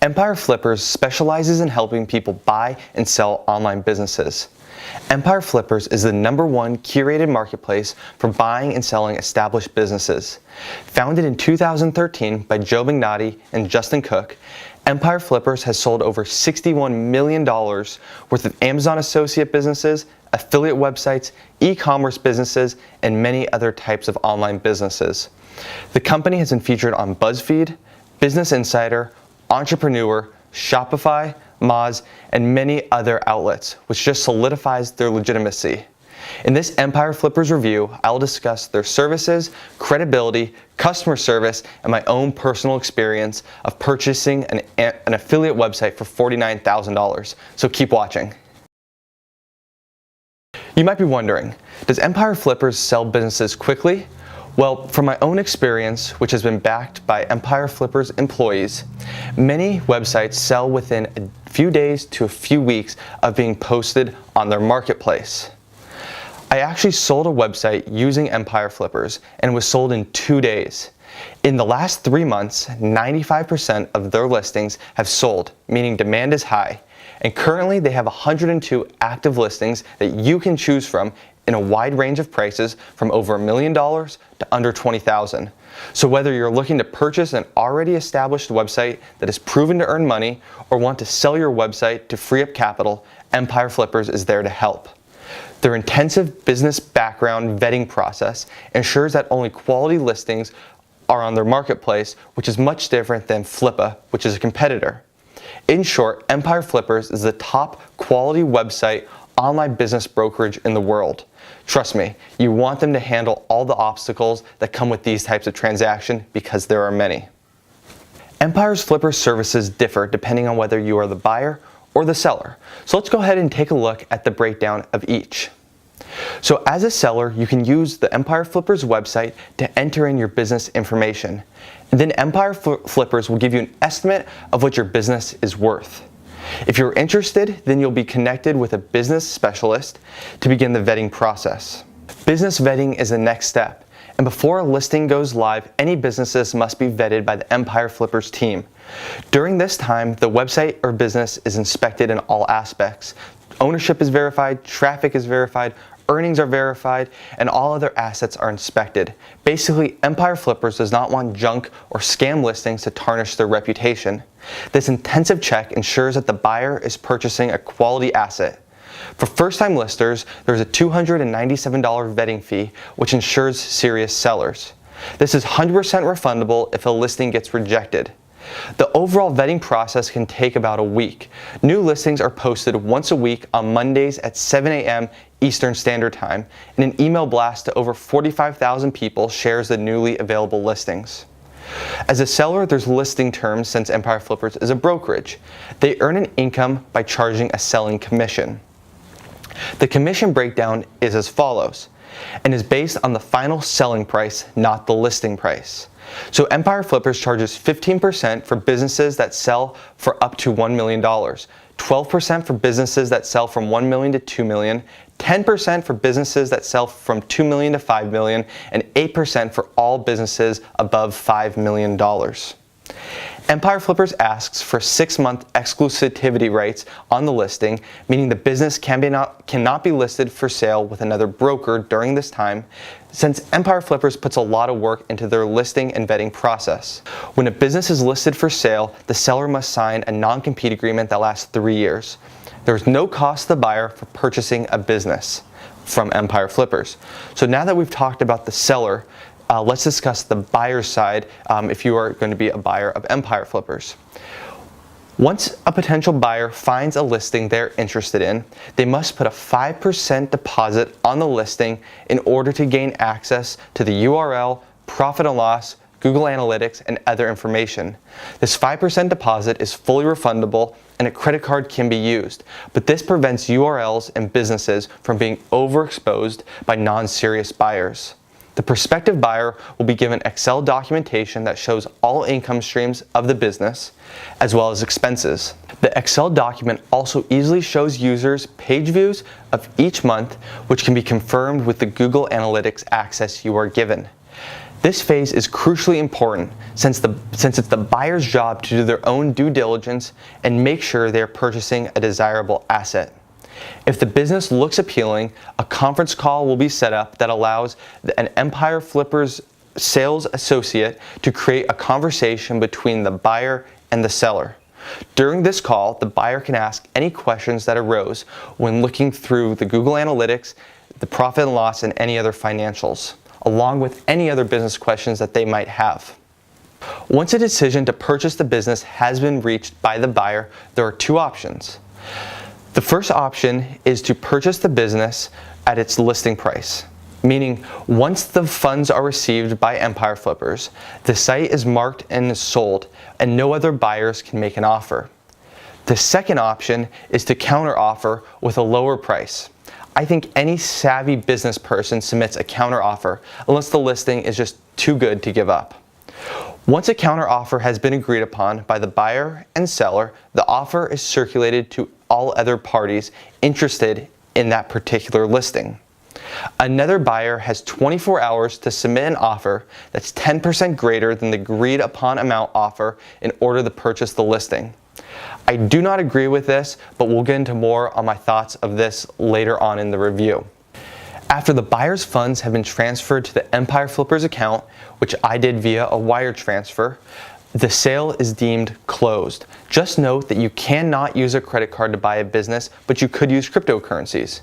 Empire Flippers specializes in helping people buy and sell online businesses. Empire Flippers is the #1 curated marketplace for buying and selling established businesses. Founded in 2013 by Joe Magnotti and Justin Cook, Empire Flippers has sold over $61 million worth of Amazon associate businesses, affiliate websites, e-commerce businesses, and many other types of online businesses. The company has been featured on BuzzFeed, Business Insider, Entrepreneur, Shopify, Moz, and many other outlets, which just solidifies their legitimacy. In this Empire Flippers review, I'll discuss their services, credibility, customer service, and my own personal experience of purchasing an affiliate website for $49,000. So keep watching. You might be wondering, does Empire Flippers sell businesses quickly? Well, from my own experience, which has been backed by Empire Flippers employees, many websites sell within a few days to a few weeks of being posted on their marketplace. I actually sold a website using Empire Flippers and was sold in 2 days. In the last 3 months, 95% of their listings have sold, meaning demand is high. And currently they have 102 active listings that you can choose from in a wide range of prices from over $1 million to under $20,000. So whether you're looking to purchase an already established website that is proven to earn money or want to sell your website to free up capital, Empire Flippers is there to help. Their intensive business background vetting process ensures that only quality listings are on their marketplace, which is much different than Flippa, which is a competitor. In short, Empire Flippers is the top quality website online business brokerage in the world. Trust me, you want them to handle all the obstacles that come with these types of transactions because there are many. Empire Flippers services differ depending on whether you are the buyer or the seller. So let's go ahead and take a look at the breakdown of each. So as a seller, you can use the Empire Flippers website to enter in your business information. And then Empire Flippers will give you an estimate of what your business is worth. If you're interested, then you'll be connected with a business specialist to begin the vetting process. Business vetting is the next step, and before a listing goes live, any businesses must be vetted by the Empire Flippers team. During this time, the website or business is inspected in all aspects. Ownership is verified, traffic is verified, earnings are verified, and all other assets are inspected. Basically, Empire Flippers does not want junk or scam listings to tarnish their reputation. This intensive check ensures that the buyer is purchasing a quality asset. For first-time listers, there's a $297 vetting fee, which ensures serious sellers. This is 100% refundable if a listing gets rejected. The overall vetting process can take about a week. New listings are posted once a week on Mondays at 7 a.m. Eastern Standard Time, and an email blast to over 45,000 people shares the newly available listings. As a seller, there's listing terms since Empire Flippers is a brokerage. They earn an income by charging a selling commission. The commission breakdown is as follows, and is based on the final selling price, not the listing price. So Empire Flippers charges 15% for businesses that sell for up to $1 million, 12% for businesses that sell from $1 million to $2 million, 10% for businesses that sell from $2 million to $5 million, and 8% for all businesses above $5 million. Empire Flippers asks for 6-month exclusivity rights on the listing, meaning the business cannot be listed for sale with another broker during this time, since Empire Flippers puts a lot of work into their listing and vetting process. When a business is listed for sale, the seller must sign a non-compete agreement that lasts 3 years. There is no cost to the buyer for purchasing a business from Empire Flippers. So now that we've talked about the seller, let's discuss the buyer side if you are going to be a buyer of Empire Flippers. Once a potential buyer finds a listing they're interested in, they must put a 5% deposit on the listing in order to gain access to the URL, profit and loss, Google Analytics, and other information. This 5% deposit is fully refundable and a credit card can be used, but this prevents URLs and businesses from being overexposed by non-serious buyers. The prospective buyer will be given Excel documentation that shows all income streams of the business, as well as expenses. The Excel document also easily shows users page views of each month, which can be confirmed with the Google Analytics access you are given. This phase is crucially important since it's the buyer's job to do their own due diligence and make sure they are purchasing a desirable asset. If the business looks appealing, a conference call will be set up that allows an Empire Flippers sales associate to create a conversation between the buyer and the seller. During this call, the buyer can ask any questions that arose when looking through the Google Analytics, the profit and loss, and any other financials, along with any other business questions that they might have. Once a decision to purchase the business has been reached by the buyer, there are two options. The first option is to purchase the business at its listing price, meaning once the funds are received by Empire Flippers, the site is marked and is sold, and no other buyers can make an offer. The second option is to counteroffer with a lower price. I think any savvy business person submits a counteroffer unless the listing is just too good to give up. Once a counteroffer has been agreed upon by the buyer and seller, the offer is circulated to all other parties interested in that particular listing. Another buyer has 24 hours to submit an offer that's 10% greater than the agreed upon amount offer in order to purchase the listing. I do not agree with this, but we'll get into more on my thoughts of this later on in the review. After the buyer's funds have been transferred to the Empire Flippers account, which I did via a wire transfer, the sale is deemed closed. Just note that you cannot use a credit card to buy a business, but you could use cryptocurrencies.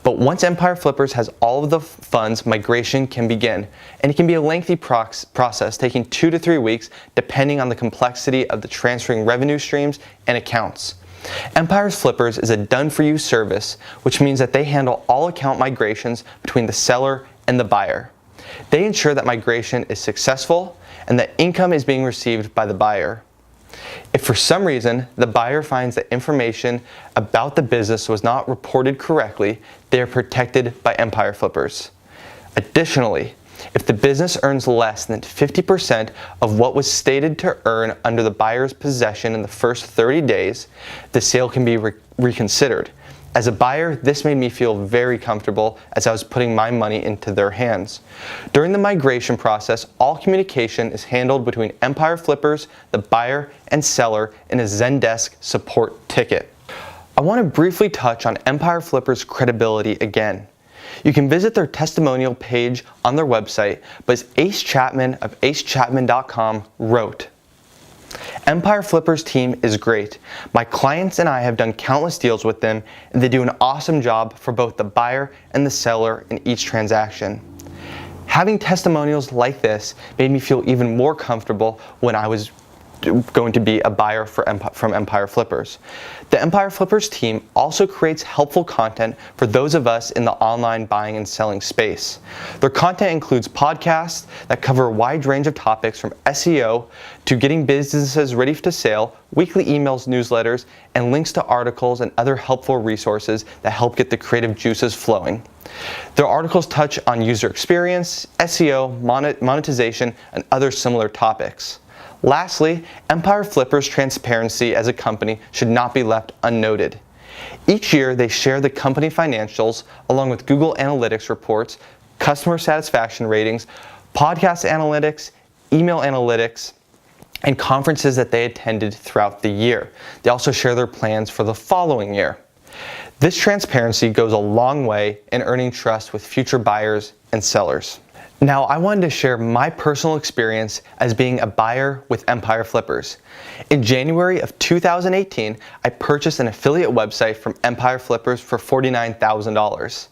But once Empire Flippers has all of the funds, migration can begin, and it can be a lengthy process taking 2 to 3 weeks depending on the complexity of the transferring revenue streams and accounts. Empire Flippers is a done-for-you service, which means that they handle all account migrations between the seller and the buyer. They ensure that migration is successful and that income is being received by the buyer. If for some reason the buyer finds that information about the business was not reported correctly, they are protected by Empire Flippers. Additionally, if the business earns less than 50% of what was stated to earn under the buyer's possession in the first 30 days, the sale can be reconsidered. As a buyer, this made me feel very comfortable as I was putting my money into their hands. During the migration process, all communication is handled between Empire Flippers, the buyer, and seller in a Zendesk support ticket. I want to briefly touch on Empire Flippers' credibility again. You can visit their testimonial page on their website, but as Ace Chapman of acechapman.com wrote, Empire Flippers team is great. My clients and I have done countless deals with them, and they do an awesome job for both the buyer and the seller in each transaction. Having testimonials like this made me feel even more comfortable when I was going to be a buyer from Empire Flippers. The Empire Flippers team also creates helpful content for those of us in the online buying and selling space. Their content includes podcasts that cover a wide range of topics from SEO to getting businesses ready to sale, weekly emails, newsletters, and links to articles and other helpful resources that help get the creative juices flowing. Their articles touch on user experience, SEO, monetization, and other similar topics. Lastly, Empire Flippers' transparency as a company should not be left unnoted. Each year, they share the company financials along with Google Analytics reports, customer satisfaction ratings, podcast analytics, email analytics, and conferences that they attended throughout the year. They also share their plans for the following year. This transparency goes a long way in earning trust with future buyers and sellers. Now, I wanted to share my personal experience as being a buyer with Empire Flippers. In January of 2018, I purchased an affiliate website from Empire Flippers for $49,000.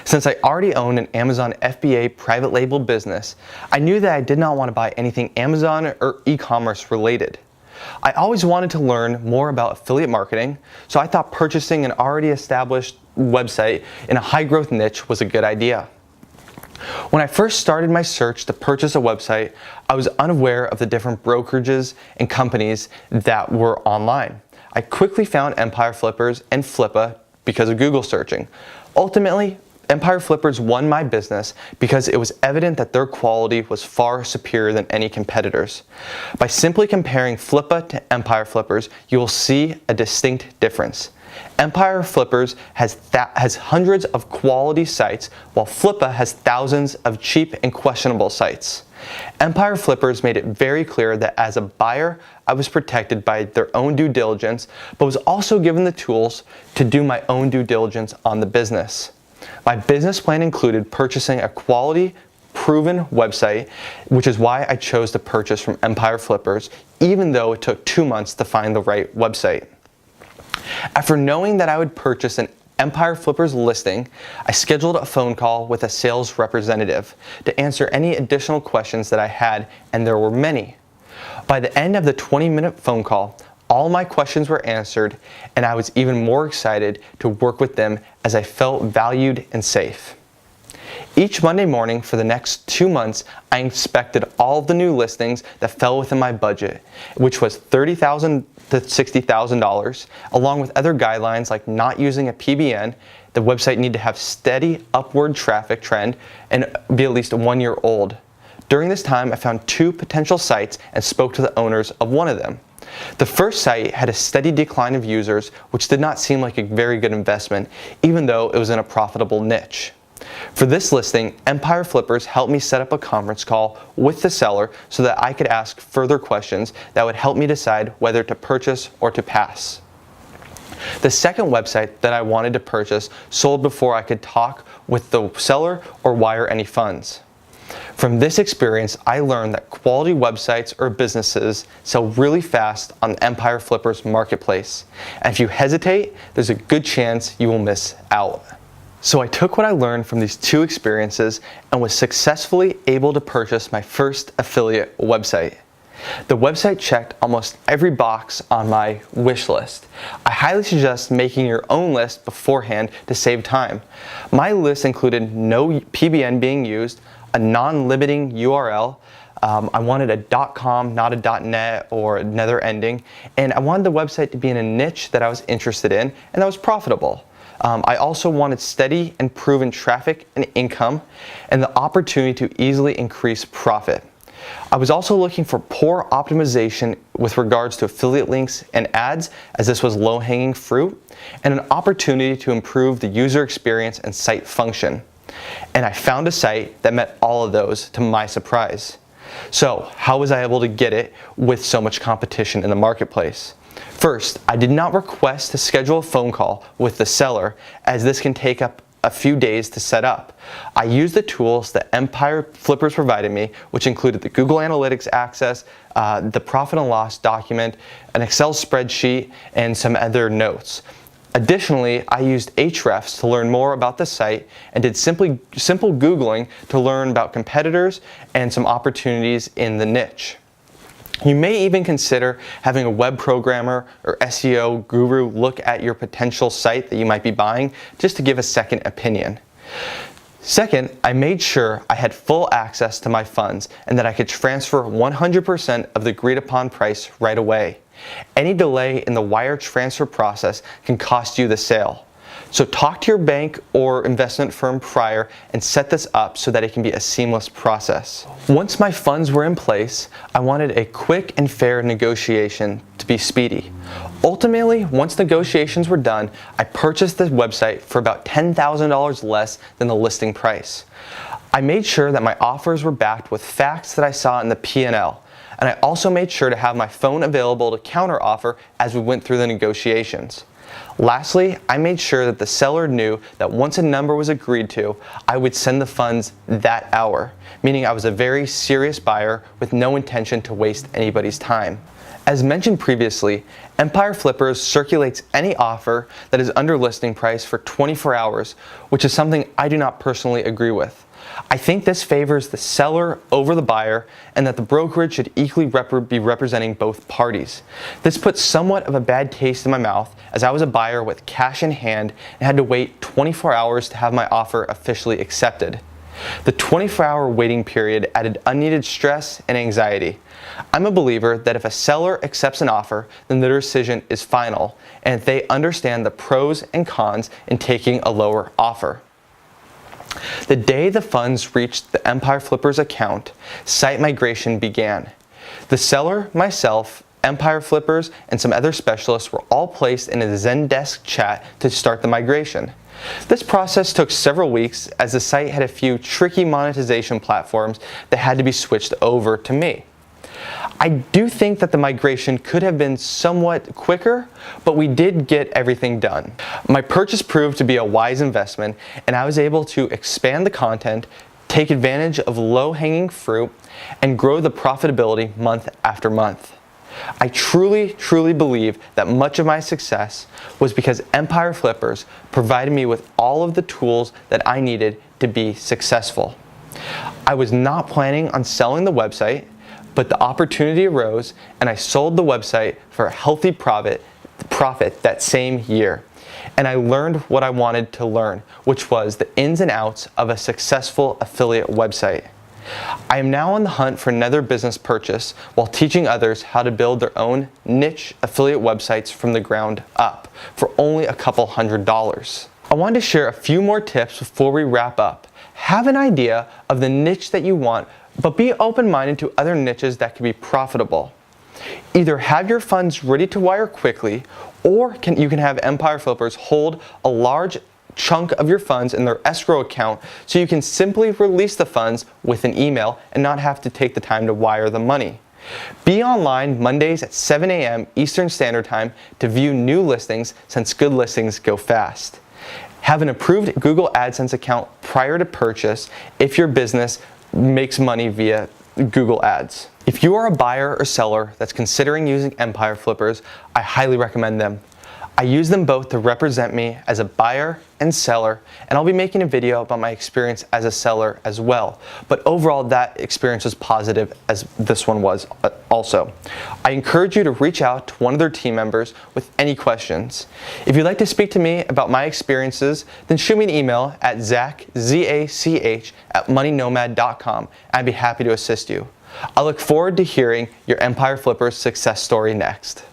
Since I already owned an Amazon FBA private label business, I knew that I did not want to buy anything Amazon or e-commerce related. I always wanted to learn more about affiliate marketing, so I thought purchasing an already established website in a high-growth niche was a good idea. When I first started my search to purchase a website, I was unaware of the different brokerages and companies that were online. I quickly found Empire Flippers and Flippa because of Google searching. Ultimately, Empire Flippers won my business because it was evident that their quality was far superior than any competitors. By simply comparing Flippa to Empire Flippers, you will see a distinct difference. Empire Flippers has hundreds of quality sites, while Flippa has thousands of cheap and questionable sites. Empire Flippers made it very clear that as a buyer, I was protected by their own due diligence, but was also given the tools to do my own due diligence on the business. My business plan included purchasing a quality, proven website, which is why I chose to purchase from Empire Flippers, even though it took 2 months to find the right website. After knowing that I would purchase an Empire Flippers listing, I scheduled a phone call with a sales representative to answer any additional questions that I had, and there were many. By the end of the 20-minute phone call, all my questions were answered, and I was even more excited to work with them as I felt valued and safe. Each Monday morning for the next 2 months, I inspected all of the new listings that fell within my budget, which was $30,000 to $60,000, along with other guidelines like not using a PBN. The website needed to have steady upward traffic trend and be at least 1 year old. During this time, I found 2 potential sites and spoke to the owners of one of them. The first site had a steady decline of users, which did not seem like a very good investment, even though it was in a profitable niche. For this listing, Empire Flippers helped me set up a conference call with the seller so that I could ask further questions that would help me decide whether to purchase or to pass. The second website that I wanted to purchase sold before I could talk with the seller or wire any funds. From this experience, I learned that quality websites or businesses sell really fast on the Empire Flippers marketplace. And if you hesitate, there's a good chance you will miss out. So I took what I learned from these 2 experiences and was successfully able to purchase my first affiliate website. The website checked almost every box on my wish list. I highly suggest making your own list beforehand to save time. My list included no PBN being used, a non-limiting URL, I wanted a .com, not a .net or another ending, and I wanted the website to be in a niche that I was interested in and that was profitable. I also wanted steady and proven traffic and income and the opportunity to easily increase profit. I was also looking for poor optimization with regards to affiliate links and ads, as this was low-hanging fruit, and an opportunity to improve the user experience and site function. And I found a site that met all of those to my surprise. So, how was I able to get it with so much competition in the marketplace? First, I did not request to schedule a phone call with the seller, as this can take up a few days to set up. I used the tools that Empire Flippers provided me, which included the Google Analytics access, the profit and loss document, an Excel spreadsheet, and some other notes. Additionally, I used Ahrefs to learn more about the site and did simple Googling to learn about competitors and some opportunities in the niche. You may even consider having a web programmer or SEO guru look at your potential site that you might be buying just to give a second opinion. Second, I made sure I had full access to my funds and that I could transfer 100% of the agreed upon price right away. Any delay in the wire transfer process can cost you the sale. So talk to your bank or investment firm prior and set this up so that it can be a seamless process. Once my funds were in place, I wanted a quick and fair negotiation to be speedy. Ultimately, once negotiations were done, I purchased the website for about $10,000 less than the listing price. I made sure that my offers were backed with facts that I saw in the P&L. And I also made sure to have my phone available to counteroffer as we went through the negotiations. Lastly, I made sure that the seller knew that once a number was agreed to, I would send the funds that hour, meaning I was a very serious buyer with no intention to waste anybody's time. As mentioned previously, Empire Flippers circulates any offer that is under listing price for 24 hours, which is something I do not personally agree with. I think this favors the seller over the buyer and that the brokerage should equally be representing both parties. This puts somewhat of a bad taste in my mouth as I was a buyer with cash in hand and had to wait 24 hours to have my offer officially accepted. The 24-hour waiting period added unneeded stress and anxiety. I'm a believer that if a seller accepts an offer, then their decision is final, and if they understand the pros and cons in taking a lower offer. The day the funds reached the Empire Flippers account, site migration began. The seller, myself, Empire Flippers, and some other specialists were all placed in a Zendesk chat to start the migration. This process took several weeks as the site had a few tricky monetization platforms that had to be switched over to me. I do think that the migration could have been somewhat quicker, but we did get everything done. My purchase proved to be a wise investment, and I was able to expand the content, take advantage of low-hanging fruit, and grow the profitability month after month. I truly believe that much of my success was because Empire Flippers provided me with all of the tools that I needed to be successful. I was not planning on selling the website, but the opportunity arose and I sold the website for a healthy profit that same year. And I learned what I wanted to learn, which was the ins and outs of a successful affiliate website. I am now on the hunt for another business purchase while teaching others how to build their own niche affiliate websites from the ground up for only a couple $100s. I wanted to share a few more tips before we wrap up. Have an idea of the niche that you want, but be open-minded to other niches that can be profitable. Either have your funds ready to wire quickly, or you can have Empire Flippers hold a large chunk of your funds in their escrow account so you can simply release the funds with an email and not have to take the time to wire the money. Be online Mondays at 7 a.m. Eastern Standard Time to view new listings, since good listings go fast. Have an approved Google AdSense account prior to purchase if your business makes money via Google Ads. If you are a buyer or seller that's considering using Empire Flippers, I highly recommend them. I use them both to represent me as a buyer and seller, and I'll be making a video about my experience as a seller as well. But overall, that experience was positive, as this one was also. I encourage you to reach out to one of their team members with any questions. If you'd like to speak to me about my experiences, then shoot me an email at zach@moneynomad.com, and I'd be happy to assist you. I look forward to hearing your Empire Flippers success story next.